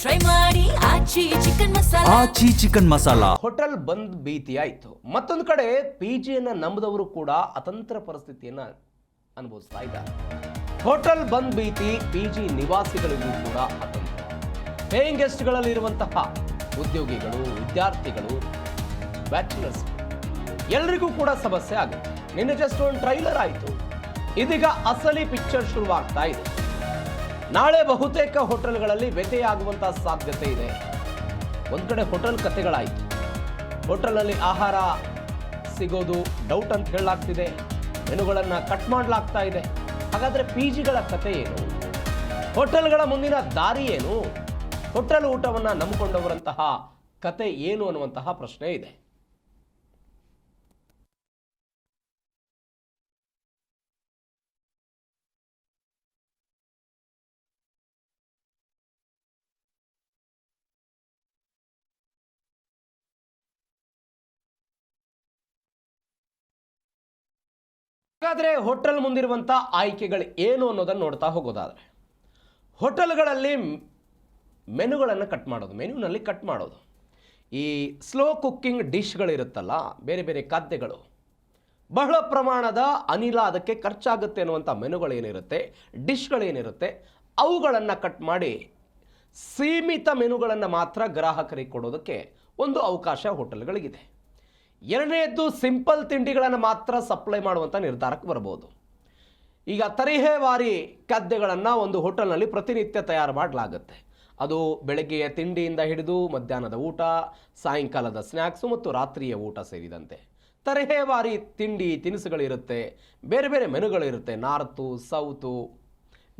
Try ಮಾಡಿ ಆಚಿ chicken masala. Hotel ಬಂದ್ ಭೀತಿ ಆಯಿತು. ಮತ್ತೊಂದು ಕಡೆ ಪಿಜಿಯನ್ನ ನಂಬದವರು ಕೂಡ ಅತಂತ್ರ ಪರಿಸ್ಥಿತಿಯನ್ನ ಅನುಭವಿಸ್ತಾ ಇದ್ದಾರೆ. ಹೋಟೆಲ್ ಬಂದ್ ಭೀತಿ ಪಿಜಿ ನಿವಾಸಿಗಳಿಗೂ ಕೂಡ ಅತಂತ್ರ. ಪೇಯಿಂಗ್ ಗೆಸ್ಟ್ಗಳಲ್ಲಿರುವಂತಹ ಉದ್ಯೋಗಿಗಳು, ವಿದ್ಯಾರ್ಥಿಗಳು, ಬ್ಯಾಚುಲರ್ಸ್ ಎಲ್ರಿಗೂ ಕೂಡ ಸಮಸ್ಯೆ ಆಗುತ್ತೆ. ನಿನ್ನೆ ಜಸ್ಟ್ ಒಂದು ಟ್ರೈಲರ್ ಆಯಿತು, ಇದೀಗ ಅಸಲಿ ಪಿಕ್ಚರ್ ಶುರುವಾಗ್ತಾ ಇದೆ. ನಾಳೆ ಬಹುತೇಕ ಹೋಟೆಲ್ಗಳಲ್ಲಿ ವ್ಯತ್ಯಯಾಗುವಂತಹ ಸಾಧ್ಯತೆ ಇದೆ. ಒಂದ್ ಕಡೆ ಹೋಟೆಲ್ ಕಥೆಗಳಾಯಿತು, ಹೋಟೆಲ್ನಲ್ಲಿ ಆಹಾರ ಸಿಗೋದು ಡೌಟ್ ಅಂತ ಹೇಳಲಾಗ್ತಿದೆ, ಮೆನುಗಳನ್ನು ಕಟ್ ಮಾಡಲಾಗ್ತಾ ಇದೆ. ಹಾಗಾದ್ರೆ ಪಿಜಿಗಳ ಕಥೆ ಏನು? ಹೋಟೆಲ್ಗಳ ಮುಂದಿನ ದಾರಿ ಏನು? ಹೋಟೆಲ್ ಊಟವನ್ನು ನಂಬಿಕೊಂಡವರಂತಹ ಕತೆ ಏನು ಅನ್ನುವಂತಹ ಪ್ರಶ್ನೆ ಇದೆ. ಹಾಗಾದರೆ ಹೋಟೆಲ್ ಮುಂದಿರುವಂಥ ಆಯ್ಕೆಗಳು ಏನು ಅನ್ನೋದನ್ನು ನೋಡ್ತಾ ಹೋಗೋದಾದರೆ, ಹೋಟೆಲ್ಗಳಲ್ಲಿ ಮೆನುಗಳನ್ನು ಕಟ್ ಮಾಡೋದು, ಮೆನ್ಯೂನಲ್ಲಿ ಕಟ್ ಮಾಡೋದು, ಈ ಸ್ಲೋ ಕುಕ್ಕಿಂಗ್ ಡಿಶ್ಗಳಿರುತ್ತಲ್ಲ, ಬೇರೆ ಬೇರೆ ಖಾದ್ಯಗಳು, ಬಹಳ ಪ್ರಮಾಣದ ಅನಿಲ ಅದಕ್ಕೆ ಖರ್ಚಾಗುತ್ತೆ ಅನ್ನುವಂಥ ಮೆನುಗಳೇನಿರುತ್ತೆ, ಡಿಶ್ಗಳೇನಿರುತ್ತೆ, ಅವುಗಳನ್ನು ಕಟ್ ಮಾಡಿ ಸೀಮಿತ ಮೆನುಗಳನ್ನು ಮಾತ್ರ ಗ್ರಾಹಕರಿಗೆ ಕೊಡೋದಕ್ಕೆ ಒಂದು ಅವಕಾಶ ಹೋಟೆಲ್ಗಳಿಗಿದೆ. ಎರಡನೇದ್ದು ಸಿಂಪಲ್ ತಿಂಡಿಗಳನ್ನು ಮಾತ್ರ ಸಪ್ಲೈ ಮಾಡುವಂಥ ನಿರ್ಧಾರಕ್ಕೆ ಬರ್ಬೋದು. ಈಗ ತರಹೇವಾರಿ ಖಾದ್ಯಗಳನ್ನು ಒಂದು ಹೋಟೆಲ್ನಲ್ಲಿ ಪ್ರತಿನಿತ್ಯ ತಯಾರು ಮಾಡಲಾಗುತ್ತೆ. ಅದು ಬೆಳಗ್ಗೆಯ ತಿಂಡಿಯಿಂದ ಹಿಡಿದು ಮಧ್ಯಾಹ್ನದ ಊಟ, ಸಾಯಂಕಾಲದ ಸ್ನ್ಯಾಕ್ಸು ಮತ್ತು ರಾತ್ರಿಯ ಊಟ ಸೇರಿದಂತೆ ತರಹೇವಾರಿ ತಿಂಡಿ ತಿನಿಸುಗಳಿರುತ್ತೆ. ಬೇರೆ ಬೇರೆ ಮೆನುಗಳಿರುತ್ತೆ, ನಾರ್ತು, ಸೌತು,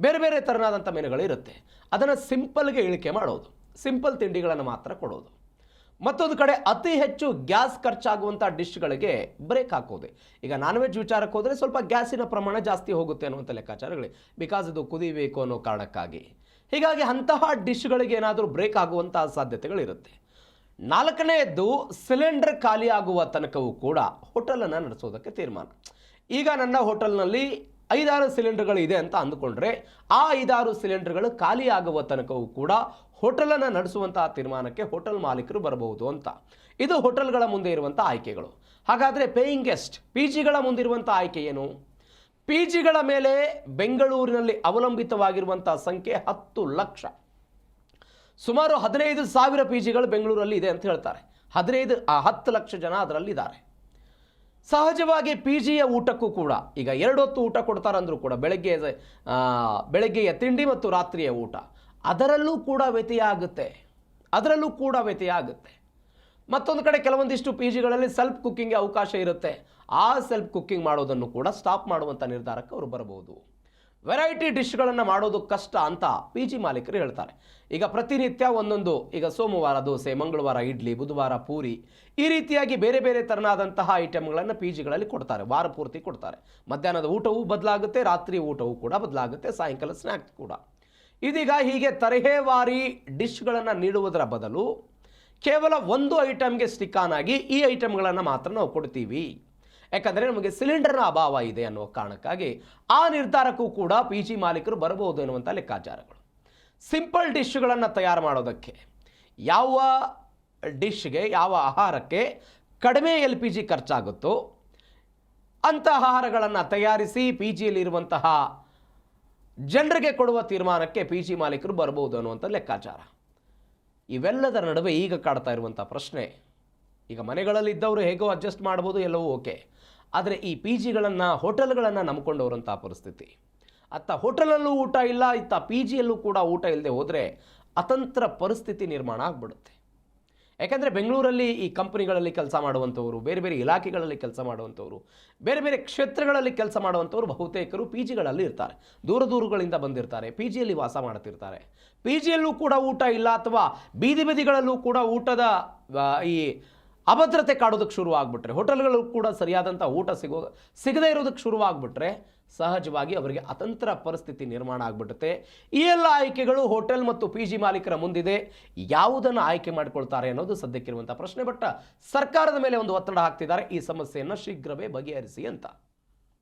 ಬೇರೆ ಬೇರೆ ಥರನಾದಂಥ ಮೆನುಗಳಿರುತ್ತೆ. ಅದನ್ನು ಸಿಂಪಲ್ಗೆ ಇಳಿಕೆ ಮಾಡೋದು, ಸಿಂಪಲ್ ತಿಂಡಿಗಳನ್ನು ಮಾತ್ರ ಕೊಡೋದು. ಮತ್ತೊಂದು ಕಡೆ ಅತಿ ಹೆಚ್ಚು ಗ್ಯಾಸ್ ಖರ್ಚಾಗುವಂಥ ಡಿಶ್ಗಳಿಗೆ ಬ್ರೇಕ್ ಹಾಕೋದೆ. ಈಗ ನಾನ್ ವೆಜ್ ವಿಚಾರಕ್ಕೆ ಹೋದರೆ ಸ್ವಲ್ಪ ಗ್ಯಾಸಿನ ಪ್ರಮಾಣ ಜಾಸ್ತಿ ಹೋಗುತ್ತೆ ಅನ್ನುವಂಥ ಲೆಕ್ಕಾಚಾರಗಳೇ, ಬಿಕಾಸ್ ಇದು ಕುದಿಬೇಕು ಅನ್ನೋ ಕಾರಣಕ್ಕಾಗಿ. ಹೀಗಾಗಿ ಅಂತಹ ಡಿಶ್ಗಳಿಗೆ ಏನಾದರೂ ಬ್ರೇಕ್ ಆಗುವಂತಹ ಸಾಧ್ಯತೆಗಳಿರುತ್ತೆ. ನಾಲ್ಕನೆಯದ್ದು, ಸಿಲಿಂಡರ್ ಖಾಲಿ ಆಗುವ ತನಕವೂ ಕೂಡ ಹೋಟೆಲನ್ನು ನಡೆಸೋದಕ್ಕೆ ತೀರ್ಮಾನ. ಈಗ ನನ್ನ ಹೋಟೆಲ್ನಲ್ಲಿ 5-6 ಸಿಲಿಂಡರ್ಗಳು ಇದೆ ಅಂತ ಅಂದುಕೊಂಡ್ರೆ ಆ 5-6 ಸಿಲಿಂಡರ್ಗಳು ಖಾಲಿ ಆಗುವ ತನಕವೂ ಕೂಡ ಹೋಟೆಲನ್ನು ನಡೆಸುವಂತಹ ತೀರ್ಮಾನಕ್ಕೆ ಹೋಟೆಲ್ ಮಾಲೀಕರು ಬರಬಹುದು ಅಂತ. ಇದು ಹೋಟೆಲ್ಗಳ ಮುಂದೆ ಇರುವಂಥ ಆಯ್ಕೆಗಳು. ಹಾಗಾದರೆ ಪೇಯಿಂಗ್ ಗೆಸ್ಟ್ ಪಿಜಿಗಳ ಮುಂದಿರುವಂಥ ಆಯ್ಕೆ ಏನು? ಪಿಜಿಗಳ ಮೇಲೆ ಬೆಂಗಳೂರಿನಲ್ಲಿ ಅವಲಂಬಿತವಾಗಿರುವಂಥ ಸಂಖ್ಯೆ 10 ಲಕ್ಷ. ಸುಮಾರು 15,000 ಪಿಜಿಗಳು ಬೆಂಗಳೂರಲ್ಲಿ ಇದೆ ಅಂತ ಹೇಳ್ತಾರೆ. 10 ಲಕ್ಷ ಜನ ಅದರಲ್ಲಿದ್ದಾರೆ. ಸಹಜವಾಗಿ ಪಿ ಜಿಯ ಊಟಕ್ಕೂ ಕೂಡ ಈಗ 2 ಹೊತ್ತು ಊಟ ಕೊಡ್ತಾರಂದ್ರೂ ಕೂಡ ಬೆಳಗ್ಗೆಯ ತಿಂಡಿ ಮತ್ತು ರಾತ್ರಿಯ ಊಟ ಅದರಲ್ಲೂ ಕೂಡ ವ್ಯತ್ಯಯ ಆಗುತ್ತೆ. ಮತ್ತೊಂದು ಕಡೆ ಕೆಲವೊಂದಿಷ್ಟು ಪಿ ಜಿಗಳಲ್ಲಿ ಸೆಲ್ಫ್ ಕುಕ್ಕಿಂಗ್ಗೆ ಅವಕಾಶ ಇರುತ್ತೆ. ಆ ಸೆಲ್ಫ್ ಕುಕ್ಕಿಂಗ್ ಮಾಡೋದನ್ನು ಕೂಡ ಸ್ಟಾಪ್ ಮಾಡುವಂಥ ನಿರ್ಧಾರಕ್ಕೆ ಅವರು ಬರಬಹುದು. ವೆರೈಟಿ ಡಿಶ್ಗಳನ್ನು ಮಾಡೋದು ಕಷ್ಟ ಅಂತ ಪಿ ಜಿ ಮಾಲೀಕರು ಹೇಳ್ತಾರೆ. ಈಗ ಪ್ರತಿನಿತ್ಯ ಒಂದೊಂದು, ಈಗ ಸೋಮವಾರ ದೋಸೆ, ಮಂಗಳವಾರ ಇಡ್ಲಿ, ಬುಧವಾರ ಪೂರಿ, ಈ ರೀತಿಯಾಗಿ ಬೇರೆ ಬೇರೆ ಥರನಾದಂತಹ ಐಟಮ್ಗಳನ್ನು ಪಿ ಜಿಗಳಲ್ಲಿ ಕೊಡ್ತಾರೆ, ವಾರ ಪೂರ್ತಿ ಕೊಡ್ತಾರೆ. ಮಧ್ಯಾಹ್ನದ ಊಟವೂ ಬದಲಾಗುತ್ತೆ, ರಾತ್ರಿ ಊಟವೂ ಕೂಡ ಬದಲಾಗುತ್ತೆ, ಸಾಯಂಕಾಲ ಸ್ನ್ಯಾಕ್ಸ್ ಕೂಡ. ಇದೀಗ ಹೀಗೆ ತರಹೇವಾರಿ ಡಿಶ್ಗಳನ್ನು ನೀಡುವುದರ ಬದಲು ಕೇವಲ ಒಂದು ಐಟಮ್ಗೆ ಸ್ಟಿಕ್ ಆನ್ ಆಗಿ ಈ ಐಟಮ್ಗಳನ್ನು ಮಾತ್ರ ನಾವು ಕೊಡ್ತೀವಿ, ಯಾಕಂದರೆ ನಮಗೆ ಸಿಲಿಂಡರ್ನ ಅಭಾವ ಇದೆ ಅನ್ನೋ ಕಾರಣಕ್ಕಾಗಿ ಆ ನಿರ್ಧಾರಕ್ಕೂ ಕೂಡ ಪಿ ಜಿ ಮಾಲೀಕರು ಬರಬಹುದು ಎನ್ನುವಂಥ ಲೆಕ್ಕಾಚಾರಗಳು. ಸಿಂಪಲ್ ಡಿಶ್ಗಳನ್ನು ತಯಾರು ಮಾಡೋದಕ್ಕೆ, ಯಾವ ಡಿಶ್ಗೆ, ಯಾವ ಆಹಾರಕ್ಕೆ ಕಡಿಮೆ LPG ಖರ್ಚಾಗುತ್ತೋ ಅಂಥ ಆಹಾರಗಳನ್ನು ತಯಾರಿಸಿ ಪಿ ಜಿಯಲ್ಲಿರುವಂತಹ ಜನರಿಗೆ ಕೊಡುವ ತೀರ್ಮಾನಕ್ಕೆ ಪಿ ಜಿ ಮಾಲೀಕರು ಬರಬಹುದು ಅನ್ನುವಂಥ ಲೆಕ್ಕಾಚಾರ. ಇವೆಲ್ಲದರ ನಡುವೆ ಈಗ ಕಾಡ್ತಾ ಇರುವಂಥ ಪ್ರಶ್ನೆ, ಈಗ ಮನೆಗಳಲ್ಲಿದ್ದವರು ಹೇಗೋ ಅಡ್ಜಸ್ಟ್ ಮಾಡ್ಬೋದು, ಎಲ್ಲವೂ ಓಕೆ. ಆದರೆ ಈ ಪಿ ಜಿಗಳನ್ನು, ಹೋಟೆಲ್ಗಳನ್ನು ನಂಬಿಕೊಂಡವರಂಥ ಪರಿಸ್ಥಿತಿ, ಅತ್ತ ಹೋಟೆಲಲ್ಲೂ ಊಟ ಇಲ್ಲ, ಇತ್ತ ಪಿ ಜಿಯಲ್ಲೂ ಕೂಡ ಊಟ ಇಲ್ಲದೆ ಹೋದರೆ ಅತಂತ್ರ ಪರಿಸ್ಥಿತಿ ನಿರ್ಮಾಣ ಆಗಿಬಿಡುತ್ತೆ. ಯಾಕೆಂದರೆ ಬೆಂಗಳೂರಲ್ಲಿ ಈ ಕಂಪನಿಗಳಲ್ಲಿ ಕೆಲಸ ಮಾಡುವಂಥವರು, ಬೇರೆ ಬೇರೆ ಇಲಾಖೆಗಳಲ್ಲಿ ಕೆಲಸ ಮಾಡುವಂಥವರು, ಬೇರೆ ಬೇರೆ ಕ್ಷೇತ್ರಗಳಲ್ಲಿ ಕೆಲಸ ಮಾಡುವಂಥವರು ಬಹುತೇಕರು ಪಿ ಜಿಗಳಲ್ಲಿ ಇರ್ತಾರೆ. ದೂರಗಳಿಂದ ಬಂದಿರ್ತಾರೆ, ಪಿ ಜಿಯಲ್ಲಿ ವಾಸ ಮಾಡ್ತಿರ್ತಾರೆ. ಪಿ ಜಿಯಲ್ಲೂ ಕೂಡ ಊಟ ಇಲ್ಲ, ಅಥವಾ ಬೀದಿ ಬದಿಗಳಲ್ಲೂ ಕೂಡ ಊಟದ ಈ ಅಭದ್ರತೆ ಕಾಡೋದಕ್ಕೆ ಶುರುವಾಗ್ಬಿಟ್ರೆ, ಹೋಟೆಲ್ಗಳು ಕೂಡ ಸರಿಯಾದಂಥ ಊಟ ಸಿಗದೇ ಇರೋದಕ್ಕೆ ಶುರುವಾಗ್ಬಿಟ್ರೆ ಸಹಜವಾಗಿ ಅವರಿಗೆ ಅತಂತ್ರ ಪರಿಸ್ಥಿತಿ ನಿರ್ಮಾಣ ಆಗಿಬಿಡುತ್ತೆ. ಈ ಎಲ್ಲ ಆಯ್ಕೆಗಳು ಹೋಟೆಲ್ ಮತ್ತು ಪಿ ಜಿ ಮಾಲೀಕರ ಮುಂದಿದೆ. ಯಾವುದನ್ನು ಆಯ್ಕೆ ಮಾಡಿಕೊಳ್ತಾರೆ ಅನ್ನೋದು ಸದ್ಯಕ್ಕಿರುವಂಥ ಪ್ರಶ್ನೆ. ಬಟ್ ಸರ್ಕಾರದ ಮೇಲೆ ಒಂದು ಒತ್ತಡ ಹಾಕ್ತಿದ್ದಾರೆ, ಈ ಸಮಸ್ಯೆಯನ್ನು ಶೀಘ್ರವೇ ಬಗೆಹರಿಸಿ ಅಂತ.